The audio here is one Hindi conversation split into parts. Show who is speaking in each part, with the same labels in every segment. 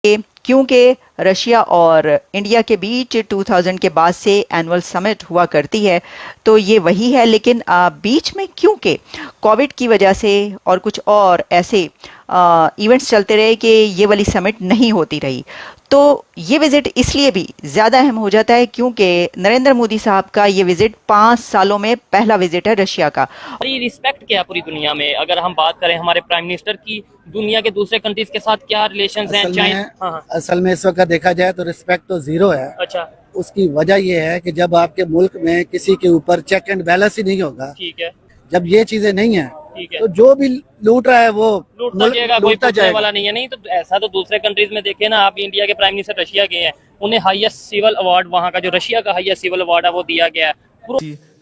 Speaker 1: क्योंकि रशिया और इंडिया के बीच 2000 के बाद से एनुअल समिट हुआ करती है, तो ये वही है। लेकिन बीच में क्योंकि कोविड की वजह से और कुछ और ऐसे इवेंट्स चलते रहे कि ये वाली समिट नहीं होती रही, तो ये विजिट इसलिए भी ज़्यादा अहम हो जाता है क्योंकि नरेंद्र मोदी साहब का ये विजिट 5 सालों में पहला विजिट है रशिया का।
Speaker 2: और ये रिस्पेक्ट क्या है पूरी दुनिया में? अगर हम बात करें हमारे प्राइम मिनिस्टर की, दुनिया के दूसरे कंट्रीज के साथ क्या रिलेशंस हैं?
Speaker 3: असल में इस वक्त देखा जाए तो रिस्पेक्ट तो जीरो है।
Speaker 2: अच्छा,
Speaker 3: उसकी वजह यह है कि जब आपके मुल्क में किसी के ऊपर चेक एंड बैलेंस ही नहीं होगा,
Speaker 2: ठीक है,
Speaker 3: जब ये चीजें नहीं है,
Speaker 2: ठीक है,
Speaker 3: तो जो भी लूट रहा है वो
Speaker 2: लूटता जाएगा, कोई पूछने वाला नहीं है। नहीं तो ऐसा तो दूसरे कंट्रीज में देखे ना आप, इंडिया के प्राइम मिनिस्टर रशिया गए हैं, उन्हें हाईएस्ट सिविल अवार्ड, वहाँ का जो रशिया का हाईएस्ट सिविल अवार्ड है वो दिया गया है।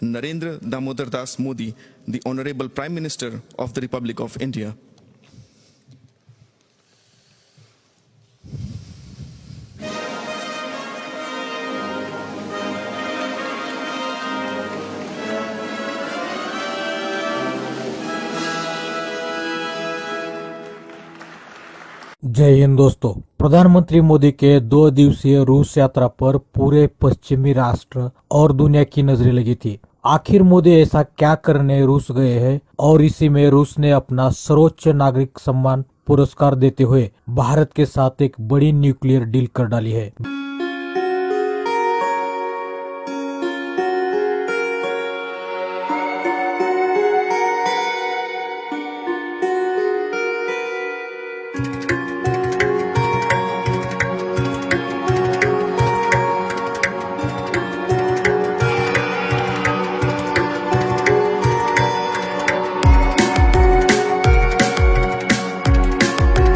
Speaker 4: Narendra Damodar Das Modi, the Honorable Prime Minister of the Republic of India.
Speaker 5: जय हिंद दोस्तों। प्रधानमंत्री मोदी के 2 दिवसीय रूस यात्रा पर पूरे पश्चिमी राष्ट्र और दुनिया की नजरें लगी थी। आखिर मोदी ऐसा क्या करने रूस गए हैं, और इसी में रूस ने अपना सर्वोच्च नागरिक सम्मान पुरस्कार देते हुए भारत के साथ एक बड़ी न्यूक्लियर डील कर डाली है।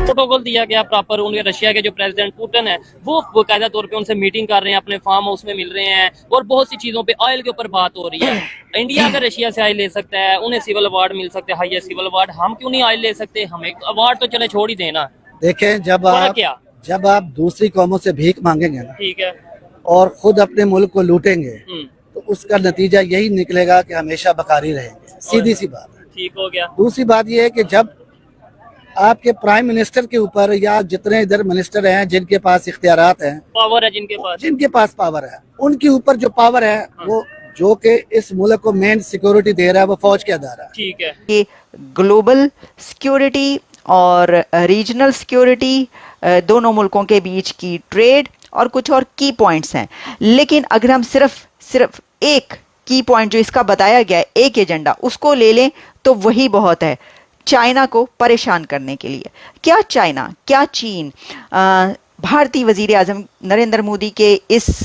Speaker 2: प्रोटोकॉल दिया गया प्रॉपर। उनके रशिया के जो प्रेसिडेंट पुतिन है वो बाकायदा तौर पे उनसे मीटिंग कर रहे हैं, अपने फार्म हाउस में मिल रहे हैं, और बहुत सी चीजों पे ऑयल के ऊपर बात हो रही है। इंडिया अगर रशिया से ऑयल ले सकता है, उन्हें सिविल अवार्ड मिल सकते हैं, हाईएस्ट सिविल अवार्ड, हम क्यों नहीं ऑयल ले सकते? हमें अवार्ड तो चले छोड़ ही देना।
Speaker 3: देखें, जब आप दूसरी कौमों से भीख मांगेंगे ना,
Speaker 2: ठीक है,
Speaker 3: और खुद अपने मुल्क को लूटेंगे, तो उसका नतीजा यही निकलेगा कि हमेशा बकारी रहेंगे। सीधी सी बात है।
Speaker 2: ठीक हो गया।
Speaker 3: दूसरी बात यह है कि जब आपके प्राइम मिनिस्टर के ऊपर या जितने इधर मिनिस्टर हैं जिनके पास इख्तियारात हैं,
Speaker 2: पावर है, जिनके पास
Speaker 3: पावर है, उनके ऊपर जो पावर है वो जो कि इस मुल्क को मेन सिक्योरिटी दे रहा है वो फौज के अदारा है।
Speaker 2: ठीक है।
Speaker 1: ये ग्लोबल सिक्योरिटी और रीजनल सिक्योरिटी, दोनों मुल्कों के बीच की ट्रेड और कुछ और की पॉइंट्स हैं। लेकिन अगर हम सिर्फ एक की पॉइंट जो इसका बताया गया है, एक एजेंडा, उसको ले लें तो वही बहुत है चाइना को परेशान करने के लिए। क्या चाइना, क्या चीन भारतीय वजीर आजम नरेंद्र मोदी के इस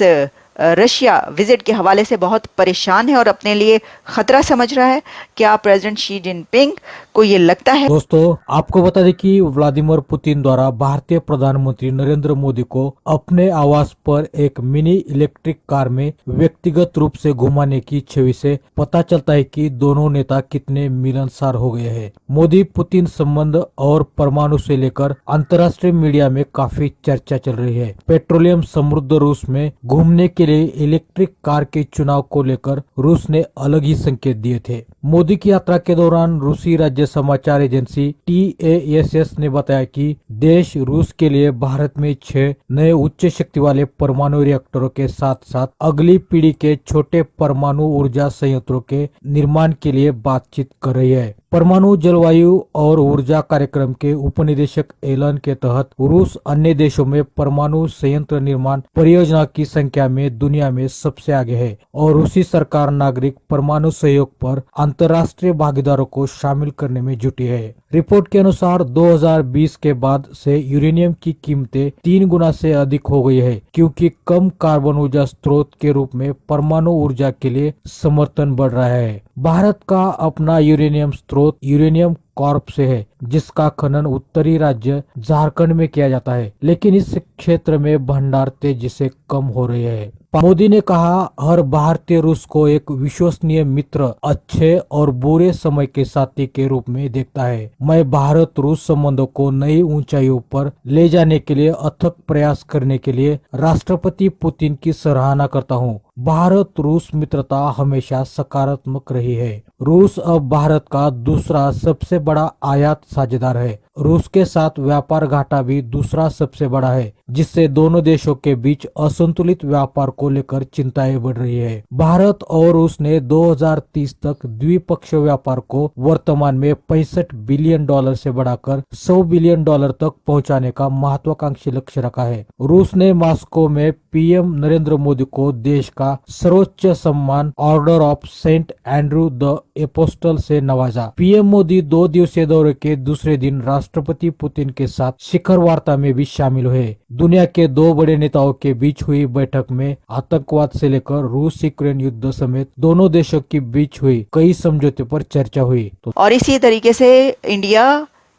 Speaker 1: रशिया विजिट के हवाले से बहुत परेशान है और अपने लिए खतरा समझ रहा है? क्या प्रेसिडेंट शी जिनपिंग को ये लगता है?
Speaker 5: दोस्तों, आपको बता दें कि व्लादिमीर पुतिन द्वारा भारतीय प्रधानमंत्री नरेंद्र मोदी को अपने आवास पर एक मिनी इलेक्ट्रिक कार में व्यक्तिगत रूप से घुमाने की छवि से पता चलता है कि दोनों नेता कितने मिलनसार हो गए हैं। मोदी पुतिन संबंध और परमाणु से लेकर अंतर्राष्ट्रीय मीडिया में काफी चर्चा चल रही है। पेट्रोलियम समृद्ध रूस में घूमने के लिए इलेक्ट्रिक कार के चुनाव को लेकर रूस ने अलग ही संकेत दिए थे। मोदी की यात्रा के दौरान रूसी राज्य समाचार एजेंसी TASS ने बताया कि देश रूस के लिए भारत में 6 नए उच्च शक्ति वाले परमाणु रिएक्टरों के साथ साथ अगली पीढ़ी के छोटे परमाणु ऊर्जा संयंत्रों के निर्माण के लिए बातचीत कर रही है। परमाणु जलवायु और ऊर्जा कार्यक्रम के उपनिदेशक ऐलान के तहत रूस अन्य देशों में परमाणु संयंत्र निर्माण परियोजना की संख्या में दुनिया में सबसे आगे है, और रूसी सरकार नागरिक परमाणु सहयोग पर अंतर्राष्ट्रीय भागीदारों को शामिल करने में जुटी है। रिपोर्ट के अनुसार 2020 के बाद से यूरेनियम की कीमतें 3 गुना से अधिक हो गई है, क्योंकि कम कार्बन ऊर्जा स्रोत के रूप में परमाणु ऊर्जा के लिए समर्थन बढ़ रहा है। भारत का अपना यूरेनियम स्रोत यूरेनियम कॉर्प से है, जिसका खनन उत्तरी राज्य झारखंड में किया जाता है, लेकिन इस क्षेत्र में भंडार तेजी से कम हो रहे हैं। मोदी ने कहा, हर भारतीय रूस को एक विश्वसनीय मित्र, अच्छे और बुरे समय के साथी के रूप में देखता है। मैं भारत रूस संबंधों को नई ऊंचाइयों पर ले जाने के लिए अथक प्रयास करने के लिए राष्ट्रपति पुतिन की सराहना करता हूं। भारत रूस मित्रता हमेशा सकारात्मक रही है। रूस अब भारत का दूसरा सबसे बड़ा आयात साझेदार है। रूस के साथ व्यापार घाटा भी दूसरा सबसे बड़ा है, जिससे दोनों देशों के बीच असंतुलित व्यापार को लेकर चिंताएं बढ़ रही है। भारत और रूस ने 2030 तक द्विपक्षीय व्यापार को वर्तमान में $65 बिलियन से बढ़ाकर $100 बिलियन तक पहुंचाने का महत्वाकांक्षी लक्ष्य रखा है। रूस ने मॉस्को में पीएम नरेंद्र मोदी को देश का सर्वोच्च सम्मान Order of Saint Andrew the Apostle से नवाजा। पीएम मोदी 2 दिवसीय दौरे के दूसरे दिन राष्ट्रपति पुतिन के साथ शिखर वार्ता में भी शामिल हुए। दुनिया के 2 बड़े नेताओं के बीच हुई बैठक में आतंकवाद से लेकर रूस यूक्रेन युद्ध समेत दोनों देशों के बीच हुई कई समझौते पर चर्चा हुई।
Speaker 1: और इसी तरीके से इंडिया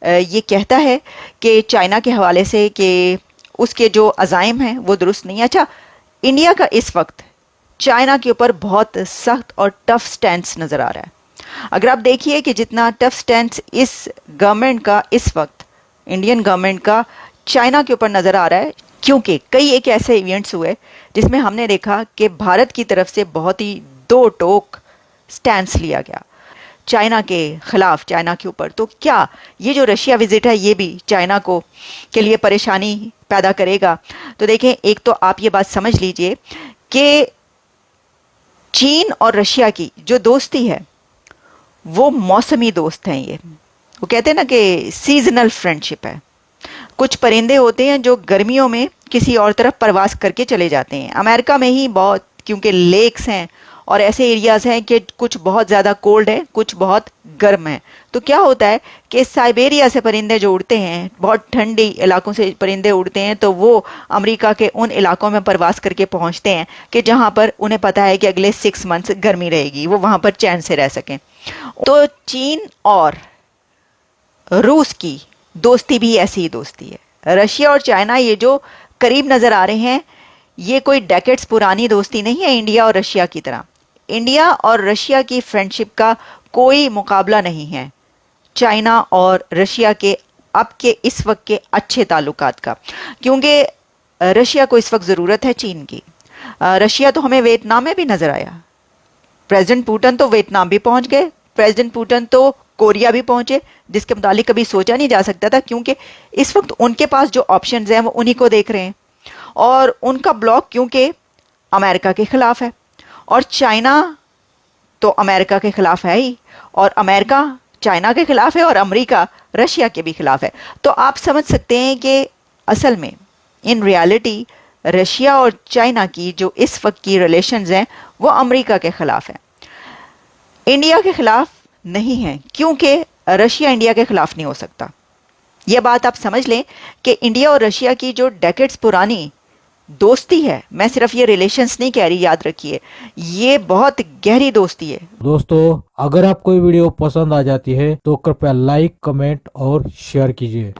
Speaker 1: ये कहता है कि चाइना के हवाले से कि उसके जो अज़ाइम हैं वो दुरुस्त नहीं है। अच्छा, इंडिया का इस वक्त चाइना के ऊपर बहुत सख्त और टफ स्टैंड नज़र आ रहा है। अगर आप देखिए कि जितना टफ स्टैंड इस गवर्नमेंट का इस वक्त इंडियन गवर्नमेंट का चाइना के ऊपर नज़र आ रहा है, क्योंकि कई एक ऐसे इवेंट्स हुए जिसमें हमने देखा कि भारत की तरफ से बहुत ही दो टोक स्टैंड लिया गया चाइना के खिलाफ, चाइना के ऊपर। तो क्या ये जो रशिया विजिट है ये भी चाइना को के लिए परेशानी पैदा करेगा? तो देखें, एक तो आप ये बात समझ लीजिए कि चीन और रशिया की जो दोस्ती है वो मौसमी दोस्त हैं। ये वो कहते हैं ना कि सीजनल फ्रेंडशिप है। कुछ परिंदे होते हैं जो गर्मियों में किसी और तरफ प्रवास करके चले जाते हैं। अमेरिका में ही बहुत, क्योंकि लेक्स हैं और ऐसे एरियाज़ हैं कि कुछ बहुत ज़्यादा कोल्ड है, कुछ बहुत गर्म है। तो क्या होता है कि साइबेरिया से परिंदे जो उड़ते हैं, बहुत ठंडी इलाकों से परिंदे उड़ते हैं, तो वो अमेरिका के उन इलाकों में प्रवास करके पहुंचते हैं कि जहां पर उन्हें पता है कि अगले 6 मंथ्स गर्मी रहेगी, वो वहां पर चैन से रह सकें। तो चीन और रूस की दोस्ती भी ऐसी ही दोस्ती है। रशिया और चाइना ये जो करीब नज़र आ रहे हैं, ये कोई डेकेड्स पुरानी दोस्ती नहीं है इंडिया और रशिया की तरह। इंडिया और रशिया की फ्रेंडशिप का कोई मुकाबला नहीं है चाइना और रशिया के अब के इस वक्त के अच्छे ताल्लुकात का, क्योंकि रशिया को इस वक्त ज़रूरत है चीन की। रशिया तो हमें वियतनाम में भी नज़र आया। प्रेसिडेंट पुतिन तो वियतनाम भी पहुंच गए, प्रेसिडेंट पुतिन तो कोरिया भी पहुंचे, जिसके मुतालिक कभी सोचा नहीं जा सकता था, क्योंकि इस वक्त उनके पास जो ऑप्शंस हैं वो उन्हीं को देख रहे हैं। और उनका ब्लॉक क्योंकि अमेरिका के खिलाफ है, और चाइना तो अमेरिका के खिलाफ है ही, और अमेरिका चाइना के खिलाफ है, और अमेरिका रशिया के भी खिलाफ है। तो आप समझ सकते हैं कि असल में इन रियलिटी रशिया और चाइना की जो इस वक्त की रिलेशंस हैं वो अमेरिका के खिलाफ है, इंडिया के खिलाफ नहीं है, क्योंकि रशिया इंडिया के खिलाफ नहीं हो सकता। यह बात आप समझ लें कि इंडिया और रशिया की जो डेकेड्स पुरानी दोस्ती है, मैं सिर्फ ये रिलेशंस नहीं कह रही, याद रखिए ये बहुत गहरी दोस्ती है।
Speaker 5: दोस्तों, अगर आपको ये वीडियो पसंद आ जाती है तो कृपया लाइक, कमेंट और शेयर कीजिए।